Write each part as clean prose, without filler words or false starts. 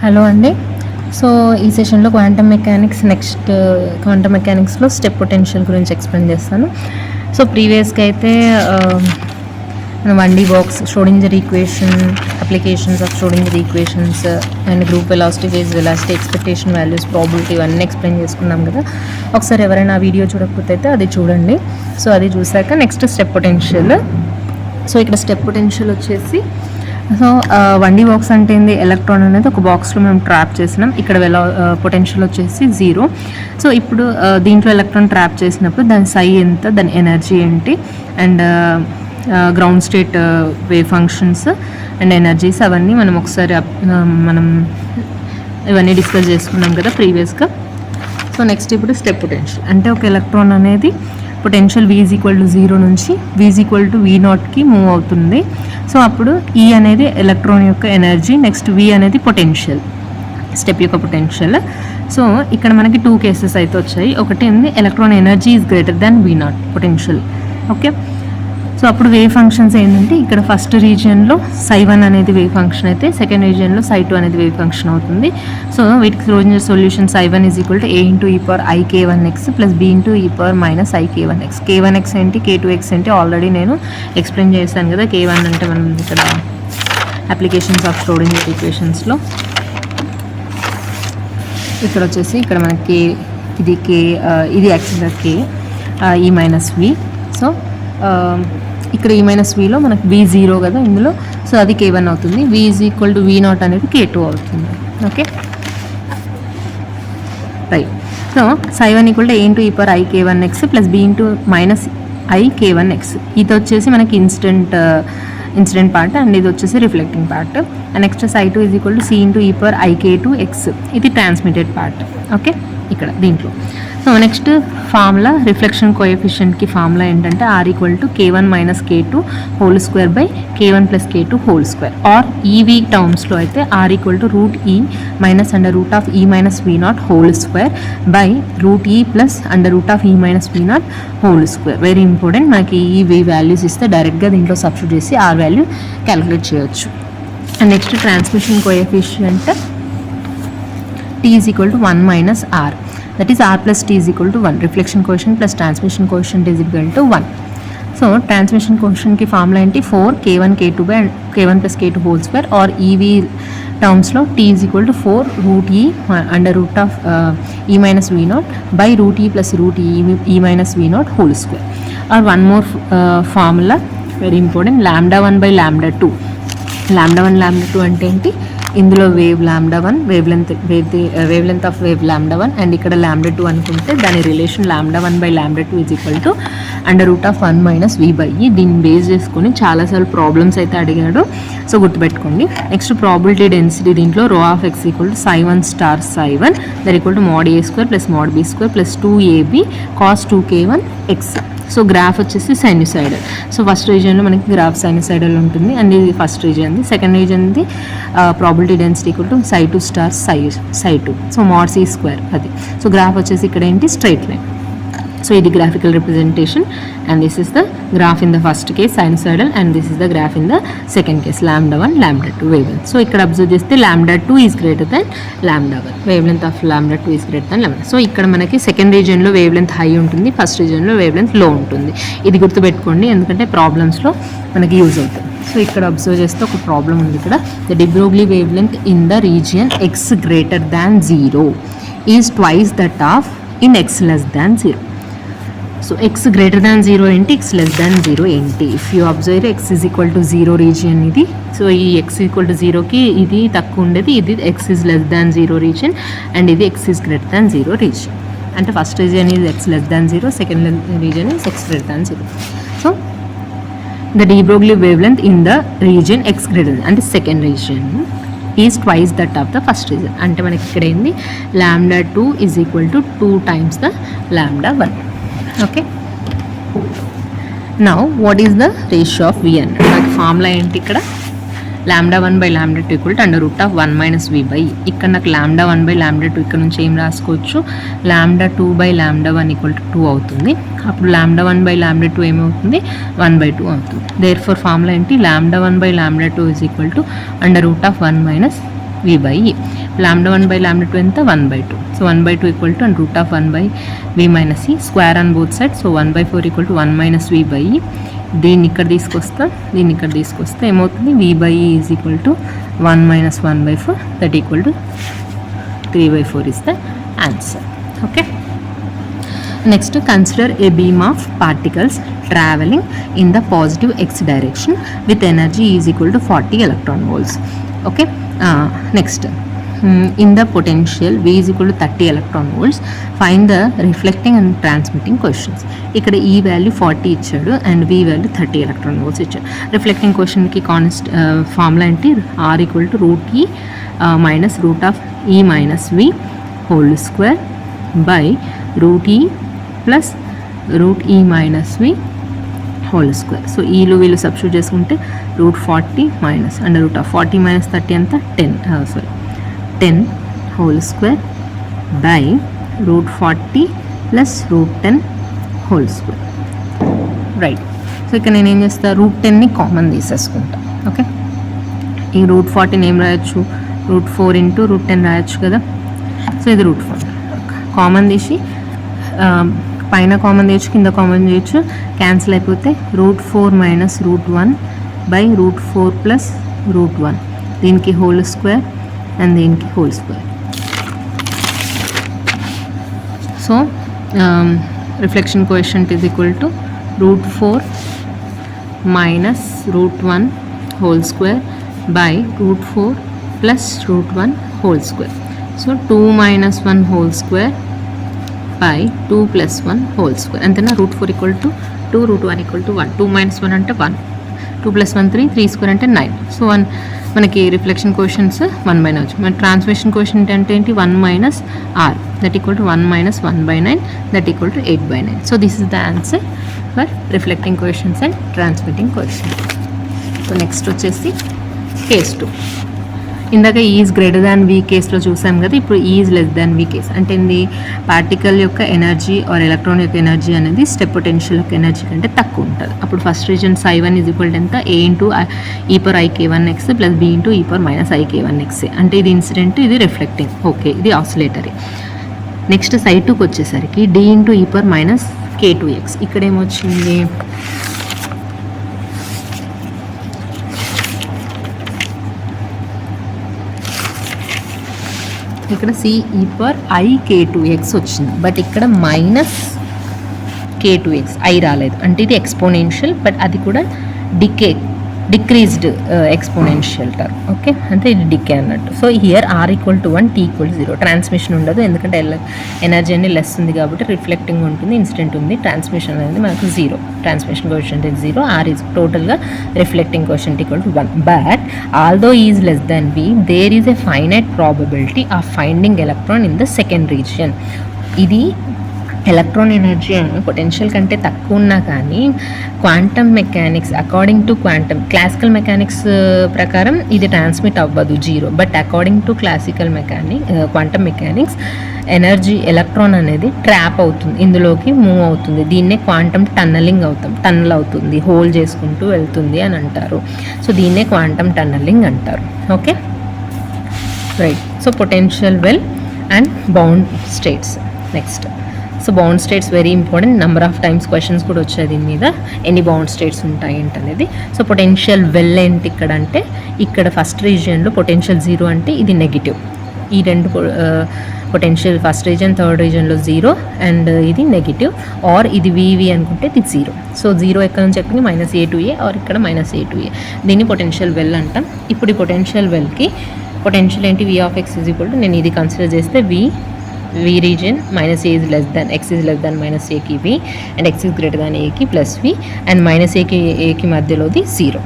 Hello అండి. So ఈ సెషన్లో క్వాంటమ్ మెకానిక్స్ క్వాంటమ్ మెకానిక్స్లో స్టెప్ పొటెన్షియల్ గురించి ఎక్స్ప్లెయిన్ చేస్తాను. సో ప్రీవియస్గా అయితే మనం 1D box, Schrodinger equation, applications of Schrodinger equations and group velocity, phase velocity, expectation values, probability ఇవన్నీ ఎక్స్ప్లెయిన్ చేసుకున్నాం కదా. ఒకసారి ఎవరైనా ఆ వీడియో చూడకపోతే అయితే అది చూడండి. సో అది చూసాక నెక్స్ట్ స్టెప్ పొటెన్షియల్. సో ఇక్కడ స్టెప్ పొటెన్షియల్ వచ్చేసి, సో 1D బాక్స్ అంటే ఏంది, ఎలక్ట్రాన్ అనేది ఒక బాక్స్లో మేము ట్రాప్ చేసినాం. ఇక్కడ పొటెన్షియల్ వచ్చేసి 0. సో ఇప్పుడు దీంట్లో ఎలక్ట్రాన్ ట్రాప్ చేసినప్పుడు దాని సై ఎంత, దాని ఎనర్జీ ఏంటి, and ground state wave functions and energies అవన్నీ మనం ఒకసారి ఇవన్నీ డిస్కస్ చేసుకున్నాం కదా ప్రీవియస్గా. సో నెక్స్ట్ ఇప్పుడు స్టెప్ పొటెన్షియల్ అంటే ఒక ఎలక్ట్రాన్ అనేది పొటెన్షియల్ v=0 నుంచి v=v0కి మూవ్ అవుతుంది. సో అప్పుడు E అనేది ఎలక్ట్రాన్ యొక్క ఎనర్జీ, నెక్స్ట్ V అనేది పొటెన్షియల్, స్టెప్ యొక్క పొటెన్షియల్. సో ఇక్కడ మనకి 2 కేసెస్ అయితే వచ్చాయి. ఒకటి ఏంది, electron energy is greater than v0 potential. Okay, so అప్పుడు వేవ్ ఫంక్షన్స్ ఏంటంటే, ఇక్కడ ఫస్ట్ రీజియన్లో ψ1 అనేది వేవ్ ఫంక్షన్ అయితే సెకండ్ రీజియన్లో ψ2 అనేది వేవ్ ఫంక్షన్ అవుతుంది. సో వీటికి Schrodinger solution ψ1 a×e⁻ik1x + b×e⁻ik1x. k1x ఏంటి, k2x ఏంటి ఆల్రెడీ నేను ఎక్స్ప్లెయిన్ చేశాను కదా. k1 అంటే మనం ఇక్కడ అప్లికేషన్స్ ఆఫ్ ష్రోడింగర్ ఈక్వేషన్స్లో ఇక్కడ వచ్చేసి ఇక్కడ మనకి ఇది ఇది యాక్చువల్గా k e-v. సో ఇక్కడ e-vలో మనకి v0 కదా ఇందులో, సో అది k1 అవుతుంది. v=v0 అనేది k2 అవుతుంది. Okay right. So ψ1 a×e⁻ik1x + b×-ik1x. ఇది వచ్చేసి మనకి ఇన్సిడెంట్ పార్ట్ అండ్ ఇది వచ్చేసి reflecting part. And next ψ2 c×e⁻ik2x, ఇది ట్రాన్స్మిటెడ్ పార్ట్. ఓకే ఇక్కడ దీంట్లో. సో నెక్స్ట్ ఫార్ములా, రిఫ్లెక్షన్ కోఎఫిషియంట్కి ఫార్ములా ఏంటంటే r k1 - k2 whole by k1 + k2 whole. Or E V టర్మ్స్లో అయితే r √e √e−v0 whole by √e + √e−v0 whole. Very important. మనకి E V values ఇస్తే డైరెక్ట్గా దీంట్లో సబ్స్టిట్యూట్ చేసి r వాల్యూ క్యాలిక్యులేట్ చేయొచ్చు. అండ్ నెక్స్ట్ ట్రాన్స్మిషన్ కోఎఫిషియంట్ t = 1 - r, that is r plus t = 1. Reflection coefficient plus transmission coefficient is equal to 1. So transmission coefficient की formula ఏంటి, 4 k1 k2 by k1 plus k2 whole square, or EV terms లో t is equal to 4 √e e−v0 by √e plus √e−v0 whole square. Or one more formula very important, λ1 by λ2. λ1 λ2 అంటే ఏంటి, ఇందులో wave λ1, wavelength of wave λ1, and ఇక్కడ λ2 అనుకుంటే దాని relation λ1 by λ2 is equal to √1 - v/e. దీన్ని base చేసుకొని చాలాసార్లు problems అయితే అడిగాడు, సో గుర్తుపెట్టుకోండి. నెక్స్ట్ ప్రాబిలిటీ డెన్సిటీ, దీంట్లో ρ(x) ψ1 star ψ1 mod a² + mod b² + 2ab cos 2k1 x. So graph వచ్చేసి సైన్యూసైడల్. సో ఫస్ట్ రీజియన్లో మనకి గ్రాఫ్ సైన్యూసైడల్ ఉంటుంది, అండ్ ఇది ఫస్ట్ రీజియన్ది. సెకండ్ రీజియన్ది probability density ψ2 star ψ2, so mod c² అది. సో గ్రాఫ్ వచ్చేసి ఇక్కడ ఏంటి, స్ట్రైట్ లైన్. సో ఇది graphical representation, and this is the graph in the first case sinusoidal, and this is the graph in the second case λ1 λ2 wavelength. So ఇక్కడ observe చేస్తే λ2 is greater than λ1, wavelength of λ2 is greater than λ1. So ఇక్కడ మనకి second రీజియన్లో wave length high ఉంటుంది, first రీజియన్లో wave length లో ఉంటుంది. ఇది గుర్తుపెట్టుకోండి, ఎందుకంటే ప్రాబ్లమ్స్లో మనకి యూజ్ అవుతుంది. సో ఇక్కడ అబ్జర్వ్ చేస్తే ఒక ప్రాబ్లం ఉంది ఇక్కడ, the de Broglie wavelength in the region x greater than 0 is twice that of in x less than 0. So x greater than 0 ఏంటి, x లెస్ దాన్ 0 ఏంటి. If you observe x = 0 region ఇది. So ఈ x = 0కి ఇది తక్కువ ఉండేది, ఇది x is less than 0 region, and ఇది x is greater than 0 region. అంటే first region is x less than 0, second region is x greater than 0. So the de Broglie wavelength in the region x greater than, అంటే second region is twice that of the first region. అంటే మనకి ఇక్కడ ఏంది, λ2 is equal to 2 times the λ1. Okay, now what is the ratio of v అంటే మనకి formula ఏంటి, ఇక్కడ λ1 by λ2 =1 - v/e. ఇక్కడ నాకు λ1 by λ2 ఇక్కడ నుంచి ఏం రాసుకోవచ్చు, λ2 by λ1 = 2 అవుతుంది. అప్పుడు λ1 by λ2 ఏమవుతుంది, 1/2 అవుతుంది. దేర్ఫోర్ ఫార్ములా ఏంటి, λ1 by λ2 = √1 - v/e. lambda 1 by lambda 2 ఎంత 1/2. So 1/2 equal to and root of 1 by v minus e square on both side. So 1/4 equal to 1 minus v by e. దీన్ని ఇక్కడ తీసుకొస్తే ఏమవుతుంది, v by e is equal to 1 minus 1/4 that equal to 3/4 is the answer. Okay, next consider a beam of particles traveling in the positive x direction with energy is equal to 40 electron volts. Okay, next in the potential v is equal to 30 electron volts, find the reflecting and transmitting coefficients. ఇక్కడ ఈ value 40 ఇచ్చాడు and v value 30 electron volts ఇచ్చాడు. Reflecting కోఎఫిషియంట్కి formula ఏంటి, r equal to root E minus root of E minus v whole square by root E plus root E minus v whole square. So ఈలు వీళ్ళు substitute చేసుకుంటే root 40 minus under root of 40 minus 30 అంతా 10 whole square by root 40 plus root 10 whole square. Right, so ఇక్కడ నేను ఏం చేస్తాను, route 10ని common తీసేసుకుంటా. ఓకే, ఈ రూట్ 40ని ఏం రాయొచ్చు, రూట్ 4 ఇంటూ రూట్ 10 రాయొచ్చు కదా. సో ఇది రూట్ 4 కామన్ తీసి పైన కామన్ చేయొచ్చు, కింద కామన్ చేయొచ్చు, క్యాన్సిల్ అయిపోతే root 4 minus root 1 by root 4 plus root 1, దీనికి హోల్ స్క్వేర్ అండ్ దీనికి whole square. So reflection coefficient is equal to root 4 minus root 1 whole square by root 4 plus root 1 whole square. So 2 minus 1 whole square by 2 plus 1 whole square. And then root 4 equal to 2, root 1 equal to 1. 2 minus 1 అంటే 1. 2 plus 1 3, 3 square అంటే 9. So 1 మనకి reflection coefficients 1 by 9. మన transmission coefficient అంటే ఏంటి, 1 minus r that equal to 1 minus 1 by 9 that equal to 8 by 9. So this is the answer for reflecting coefficients and transmitting coefficients. So next వచ్చేసి case 2. ఇందాక is greater than వి కేస్లో చూసాం కదా, ఇప్పుడు is less than V case అంటే ఏంది, particle యొక్క energy or electron యొక్క energy అనేది స్టెప్ పొటెన్షియల్ యొక్క ఎనర్జీ కంటే తక్కువ ఉంటుంది. అప్పుడు first region ψ1 is equal to ఎంత, a into e power ik1x plus b into e power minus ik1x. అంటే ఇది ఇన్సిడెంట్, ఇది రిఫ్లెక్టింగ్. ఓకే, ఇది ఆసిలేటరీ. నెక్స్ట్ ψ2కి వచ్చేసరికి d into e power minus k2x. ఇక్కడ ఏమొచ్చింది, ఇక్కడ c e power i k2x వచ్చింది, బట్ ఇక్కడ మైనస్ k2x i రాలేదు. అంటే ఇది ఎక్స్పోనెన్షియల్, బట్ అది కూడా డిక్రీజ్డ్ ఎక్స్పోనెన్షియల్ టర్మ్. ఓకే, అంటే ఇది డికే అన్నట్టు. So here r equal to 1, t equal to 0. Transmission ఉండదు, ఎందుకంటే ఎనర్జీ అనేది లెస్ ఉంది కాబట్టి రిఫ్లెక్టింగ్ ఉంటుంది, ఇన్సిడెంట్ ఉంది. ట్రాన్స్మిషన్ అనేది మనకు 0, transmission coefficient is 0. r is టోటల్గా reflecting coefficient equal to 1. But although is less than v, there is a finite probability of finding electron in the second region. ఇది electron energy potential కంటే తక్కువ ఉన్నా కానీ quantum mechanics according to classical mechanics ప్రకారం ఇది transmit అవ్వదు 0. But according to quantum mechanics energy electron అనేది trap అవుతుంది, ఇందులోకి మూవ్ అవుతుంది. దీన్నే క్వాంటమ్ టన్నల్ అవుతుంది, హోల్ చేసుకుంటూ వెళ్తుంది అని అంటారు. సో దీన్నే క్వాంటమ్ టన్నలింగ్ అంటారు. Okay, right. So potential well and bound states. Next, so bound states very important. Number of times questions కూడా వచ్చాయి దీని మీద, ఎన్ని బౌండ్ స్టేట్స్ ఉంటాయి ఏంటనేది. సో పొటెన్షియల్ వెల్ ఏంటి ఇక్కడ అంటే, ఇక్కడ ఫస్ట్ రీజియన్లో పొటెన్షియల్ 0 అంటే ఇది నెగిటివ్. ఈ రెండు పొటెన్షియల్ ఫస్ట్ రీజియన్ థర్డ్ రీజియన్లో 0 అండ్ ఇది నెగిటివ్, ఆర్ ఇది వివి అనుకుంటే ఇది 0. సో 0 ఎక్కడ నుంచి చెప్పింది -a to a, ఆర్ ఇక్కడ -a to a. దీన్ని పొటెన్షియల్ వెల్ అంటాం. ఇప్పుడు ఈ పొటెన్షియల్ వెల్కి పొటెన్షియల్ ఏంటి, v of x is equal to, నేను ఇది కన్సిడర్ చేస్తే v region minus a is less than x is less than minus a ki v and x is greater than a ki plus v and minus a ki మధ్యలోది 0.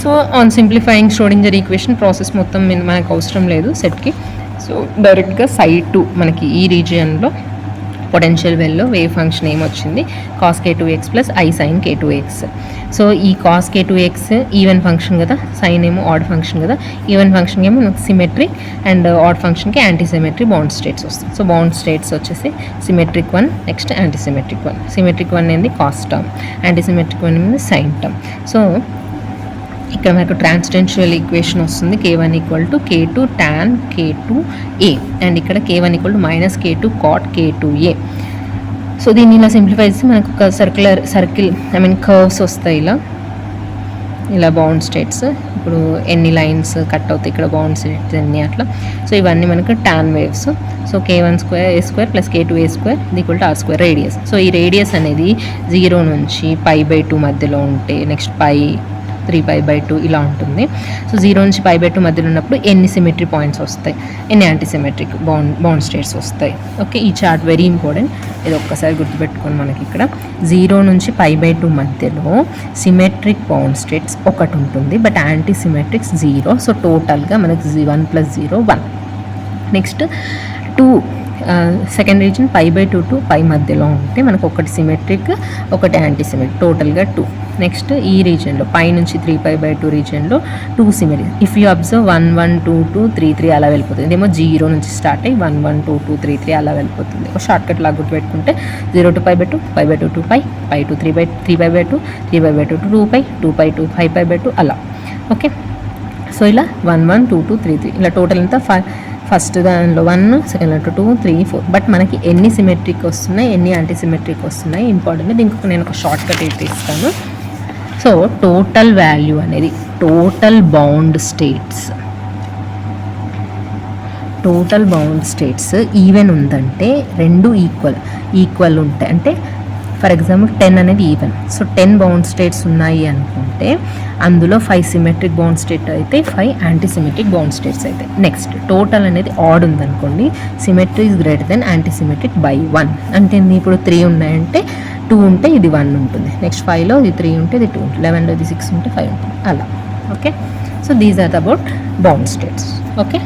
So on simplifying Schrodinger equation process మొత్తం మనకు అవసరం లేదు సెట్కి. So డైరెక్ట్గా ψ2 మనకి ఈ రీజియన్లో potential వెల్లో wave function ఏమొచ్చింది, cos k2x plus i sin k2x. So ఈ cos k2x ఈవెన్ ఫంక్షన్ కదా, సైన్ ఏమో ఆడ్ ఫంక్షన్ కదా. ఈవెన్ ఫంక్షన్కి ఏమో మనకు సిమెట్రిక్ అండ్ ఆడ్ ఫంక్షన్కి యాంటీ సిమెట్రిక్ బౌండ్ స్టేట్స్ వస్తాయి. సో బౌండ్ స్టేట్స్ వచ్చేసి symmetric 1, next anti symmetric 1. Symmetric 1 ఏంది కాస్ టర్మ్, యాంటీ సిమెట్రిక్ 1 ఏంది సైన్ టర్మ్. సో ఇక్కడ మనకు ట్రాన్స్టెన్షియల్ ఈక్వేషన్ వస్తుంది k1 = k2 tan k2a and ఇక్కడ k1 = -k2 cot k2a. So దీన్ని ఇలా సింప్లిఫై చేసి మనకు ఒక సర్కిల్ కర్వ్స్ వస్తాయి ఇలా బౌండ్ స్టేట్స్. ఇప్పుడు ఎన్ని లైన్స్ కట్ అవుతాయి ఇక్కడ బౌండ్ స్టేట్స్ ఎన్ని అట్లా. సో ఇవన్నీ మనకు tan waves. So k1² a² + k2a² = r² radius. So ఈ రేడియస్ అనేది 0 నుంచి π/2 మధ్యలో ఉంటే నెక్స్ట్ π 3π/2 ఇలా ఉంటుంది. సో 0 నుంచి π/2 మధ్యలో ఉన్నప్పుడు ఎన్ని సిమెట్రీ పాయింట్స్ వస్తాయి, ఎన్ని యాంటీసిమెట్రిక్ బౌండ్ స్టేట్స్ వస్తాయి. ఓకే, ఈ చార్ట్ వెరీ ఇంపార్టెంట్. ఇది ఒక్కసారి గుర్తుపెట్టుకోండి. మనకి ఇక్కడ 0 నుంచి π/2 మధ్యలో సిమెట్రిక్ బౌండ్ స్టేట్స్ ఒకటి ఉంటుంది, బట్ యాంటీసిమెట్రిక్స్ 0. సో టోటల్గా మనకి 1 + 0 1. నెక్స్ట్ 2 సెకండ్ రీజన్ π/2 to π మధ్యలో ఉంటే మనకు ఒకటి సిమెట్రిక్ ఒకటి యాంటీసిమెట్రిక్, టోటల్గా 2. నెక్స్ట్ ఈ రీజన్లో పై నుంచి 3π/2 రీజన్లో 2 సిమెట్రిక్. ఇఫ్ యూ అబ్జర్వ్ 1 1 2 2 3 3 అలా వెళ్ళిపోతుంది. ఇదేమో 0 నుంచి స్టార్ట్ అయ్యి 1 1 2 2 3 3 అలా వెళ్ళిపోతుంది. ఒక షార్ట్ కట్ లాగా గుర్తుపెట్టుకుంటే 0 to π/2, π/2 to π, π to 3π/2, 3π/2 to 2π, 2π to 5π/2 అలా. ఓకే, సో ఇలా 1 1 2 2 3 3 ఇలా టోటల్ అంతా ఫస్ట్ దానిలో 1, సెకండ్ దాంట్లో 2 3 4. బట్ మనకి ఎన్ని సిమెట్రిక్ వస్తున్నాయి, ఎన్ని యాంటీసిమెట్రిక్ వస్తున్నాయి ఇంపార్టెంట్. దీనికి నేను ఒక షార్ట్ కట్ అయితే ఇస్తాను. సో టోటల్ వాల్యూ అనేది టోటల్ బౌండ్ స్టేట్స్ ఈవెన్ ఉందంటే రెండు ఈక్వల్ ఉంటాయి. అంటే ఫర్ ఎగ్జాంపుల్ 10 అనేది ఈవెన్. సో 10 బౌండ్ స్టేట్స్ ఉన్నాయి అనుకుంటే అందులో 5 సిమెట్రిక్ బౌండ్ స్టేట్ అయితే 5 యాంటీసిమెట్రిక్ బౌండ్ స్టేట్స్ అయితే. నెక్స్ట్ టోటల్ అనేది ఆడ్ ఉందనుకోండి, symmetry is greater then antisymmetric by 1. అంటే ఇప్పుడు 3 ఉన్నాయంటే 2 ఉంటే ఇది 1 ఉంటుంది. నెక్స్ట్ 5లో ఇది 3 ఉంటే ఇది 2 ఉంటుంది. 11లో ఇది 6 ఉంటే 5 ఉంటుంది అలా. Okay, so these are about bound states. Okay.